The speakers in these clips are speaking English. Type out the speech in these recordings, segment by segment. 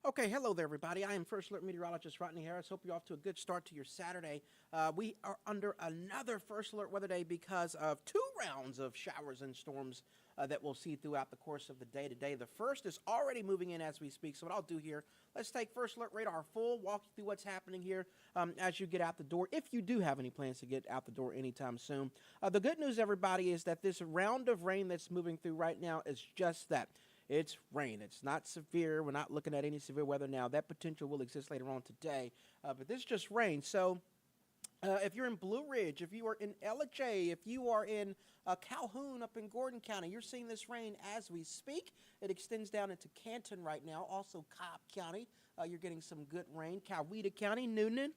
Okay, hello there, everybody. I am First Meteorologist Rodney Harris. Hope you're off to a good start to your Saturday. We are under another First Alert weather day because of two rounds of showers and storms that we'll see throughout the course of the day today. The first is already moving in as we speak. So what I'll do here, let's take First Alert radar full, walk you through what's happening here as you get out the door, if you do have any plans to get out the door anytime soon. The good news, everybody, is that this round of rain that's moving through right now is just that. It's rain. It's not severe. We're not looking at any severe weather now. That potential will exist later on today, but this is just rain. So if you're in Blue Ridge, if you are in LHA, if you are in Calhoun up in Gordon County, you're seeing this rain as we speak. It extends down into Canton right now. Also Cobb County, you're getting some good rain. Coweta County, Noonan.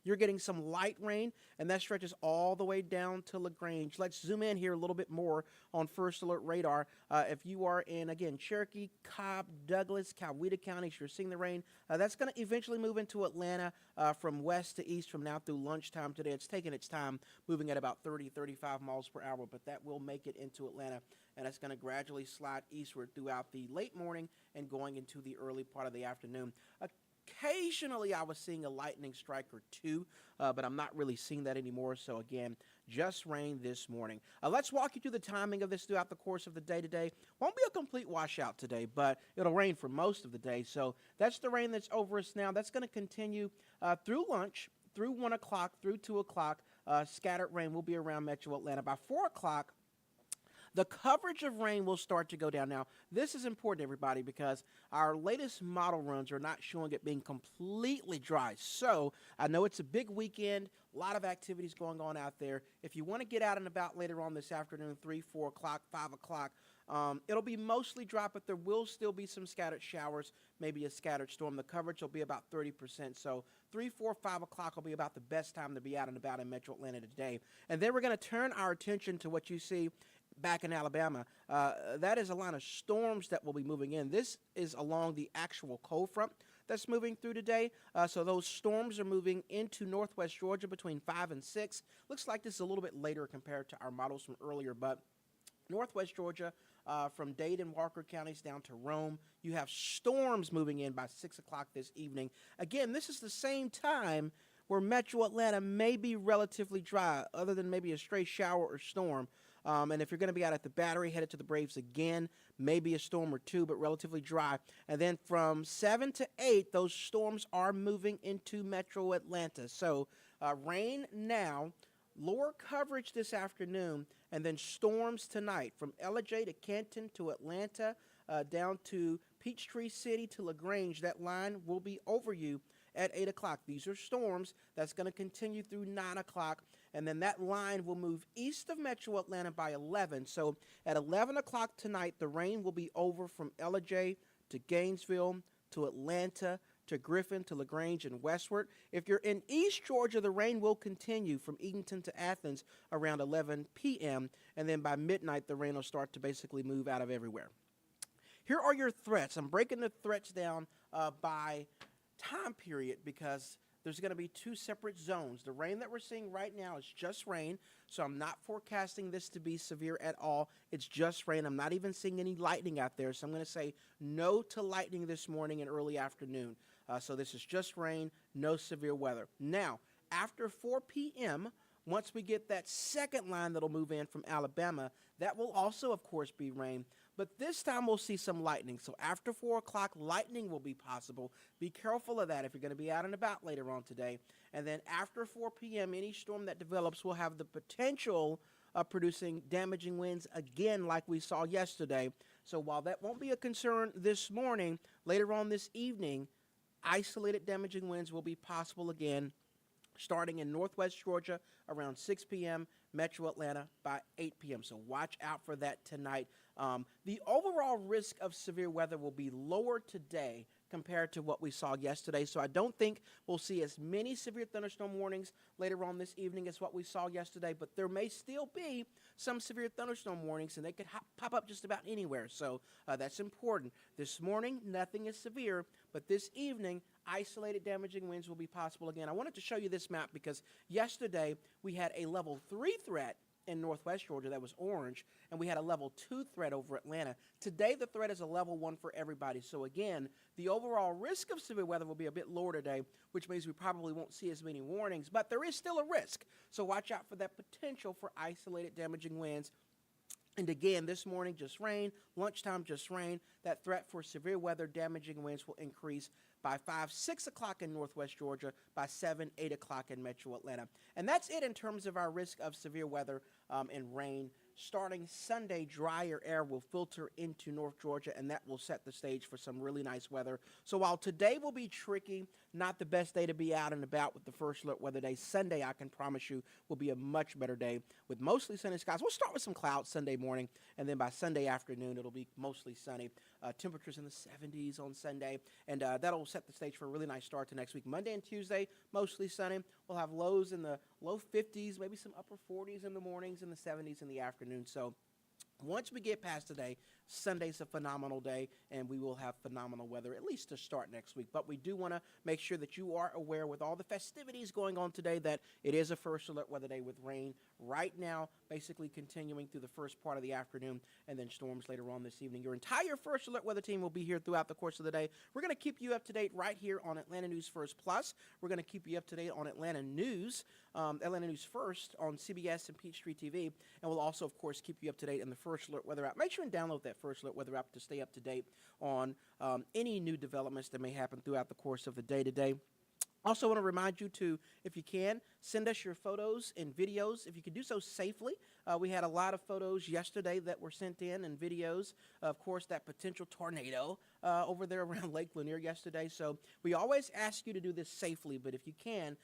You're getting some light rain, and that stretches all the way down to LaGrange. Let's zoom in here a little bit more on First Alert radar. If you are in, again, Cherokee, Cobb, Douglas, Coweta counties, you're seeing the rain. That's going to eventually move into Atlanta from west to east from now through lunchtime today. It's taking its time, moving at about 30, 35 miles per hour, but that will make it into Atlanta, and it's going to gradually slide eastward throughout the late morning and going into the early part of the afternoon. Occasionally, I was seeing a lightning strike or two, but I'm not really seeing that anymore. So, again, just rain this morning. Let's walk you through the timing of this throughout the course of the day today. Won't be a complete washout today, but it'll rain for most of the day. So, that's the rain that's over us now. That's going to continue through lunch, through 1 o'clock, through 2 o'clock. Scattered rain will be around Metro Atlanta. By 4 o'clock, the coverage of rain will start to go down. Now, this is important, everybody, because our latest model runs are not showing it being completely dry. So, I know it's a big weekend, a lot of activities going on out there. If you want to get out and about later on this afternoon, 3, 4 o'clock, 5 o'clock, it'll be mostly dry, but there will still be some scattered showers, maybe a scattered storm. The coverage will be about 30%. So 3, 4, 5 o'clock will be about the best time to be out and about in Metro Atlanta today. And then we're going to turn our attention to what you see back in Alabama. That is a line of storms that will be moving in. This is along the actual cold front that's moving through today. So those storms are moving into northwest Georgia between 5 and 6. Looks like this is a little bit later compared to our models from earlier, but northwest Georgia, from Dade and Walker counties down to Rome, you have storms moving in by 6 o'clock this evening. Again, this is the same time where Metro Atlanta may be relatively dry, other than maybe a stray shower or storm. And if you're going to be out at the Battery, headed to the Braves again, maybe a storm or two, but relatively dry. And then from 7 to 8, those storms are moving into Metro Atlanta. So rain now, lower coverage this afternoon, and then storms tonight from LJ to Canton to Atlanta, down to Peachtree City to LaGrange. That line will be over you at 8 o'clock. These are storms that's going to continue through 9 o'clock, and then that line will move east of Metro Atlanta by 11. So at 11 o'clock tonight, the rain will be over from LJ to Gainesville to Atlanta to Griffin to LaGrange and westward. If you're in East Georgia, the rain will continue from Edenton to Athens around 11 p.m., and then by midnight, the rain will start to basically move out of everywhere. Here are your threats. I'm breaking the threats down by time period because there's going to be two separate zones. The rain that we're seeing right now is just rain, so I'm not forecasting this to be severe at all. It's just rain. I'm not even seeing any lightning out there, so I'm going to say no to lightning this morning and early afternoon. So this is just rain, no severe weather. Now, after 4 p.m., once we get that second line that'll move in from Alabama, that will also, of course, be rain. But this time we'll see some lightning. So after 4 o'clock, lightning will be possible. Be careful of that if you're going to be out and about later on today. And then after 4 p.m., any storm that develops will have the potential of producing damaging winds again like we saw yesterday. So while that won't be a concern this morning, later on this evening, isolated damaging winds will be possible again, starting in northwest Georgia around 6 p.m., Metro Atlanta by 8 p.m. So watch out for that tonight. The overall risk of severe weather will be lower today compared to what we saw yesterday. So I don't think we'll see as many severe thunderstorm warnings later on this evening as what we saw yesterday, but there may still be some severe thunderstorm warnings, and they could pop up just about anywhere. So that's important. This morning, nothing is severe, but this evening, isolated damaging winds will be possible again. I wanted to show you this map because yesterday we had a level 3 threat in northwest Georgia that was orange, and we had a level 2 threat over Atlanta. Today, the threat is a level 1 for everybody. So again, the overall risk of severe weather will be a bit lower today, which means we probably won't see as many warnings, but there is still a risk. So watch out for that potential for isolated damaging winds. And again, this morning, just rain. Lunchtime, just rain. That threat for severe weather damaging winds will increase by 5, 6 o'clock in northwest Georgia, by 7, 8 o'clock in metro Atlanta. And that's it in terms of our risk of severe weather and rain. Starting Sunday, drier air will filter into North Georgia, and that will set the stage for some really nice weather. So while today will be tricky, not the best day to be out and about with the First Alert Weather Day, Sunday, I can promise you, will be a much better day with mostly sunny skies. We'll start with some clouds Sunday morning, and then by Sunday afternoon, it'll be mostly sunny. Temperatures in the 70s on Sunday, and that'll set the stage for a really nice start to next week. Monday and Tuesday, mostly sunny. We'll have lows in the low 50s, maybe some upper 40s in the mornings, and the 70s in the afternoon. So once we get past today, Sunday's a phenomenal day, and we will have phenomenal weather, at least to start next week. But we do want to make sure that you are aware with all the festivities going on today that it is a First Alert Weather Day with rain right now, basically continuing through the first part of the afternoon, and then storms later on this evening. Your entire First Alert Weather team will be here throughout the course of the day. We're going to keep you up to date right here on Atlanta News First Plus. We're going to keep you up to date on Atlanta News First on CBS and Peachtree TV, and we'll also, of course, keep you up to date in the First Alert Weather app. Make sure and download that First Alert Weather app to stay up to date on any new developments that may happen throughout the course of the day today. Also want to remind you to, if you can, send us your photos and videos. If you can do so safely. We had a lot of photos yesterday that were sent in and videos. Of course, that potential tornado over there around Lake Lanier yesterday. So we always ask you to do this safely, but if you can,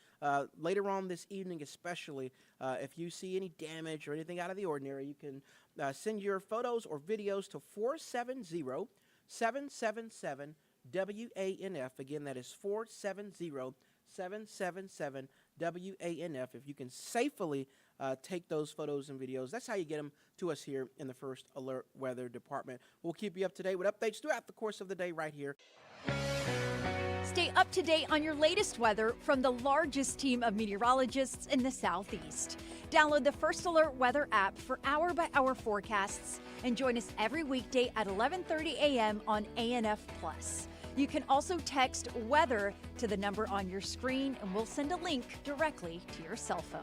later on this evening especially, if you see any damage or anything out of the ordinary, you can send your photos or videos to 470-777-WANF. Again, that is 470-777-WANF. If you can safely take those photos and videos, that's how you get them to us here in the First Alert Weather Department. We'll keep you up to date with updates throughout the course of the day right here. Stay up to date on your latest weather from the largest team of meteorologists in the Southeast. Download the First Alert Weather app for hour-by-hour forecasts and join us every weekday at 11:30 a.m. on ANF+. You can also text weather to the number on your screen, and we'll send a link directly to your cell phone.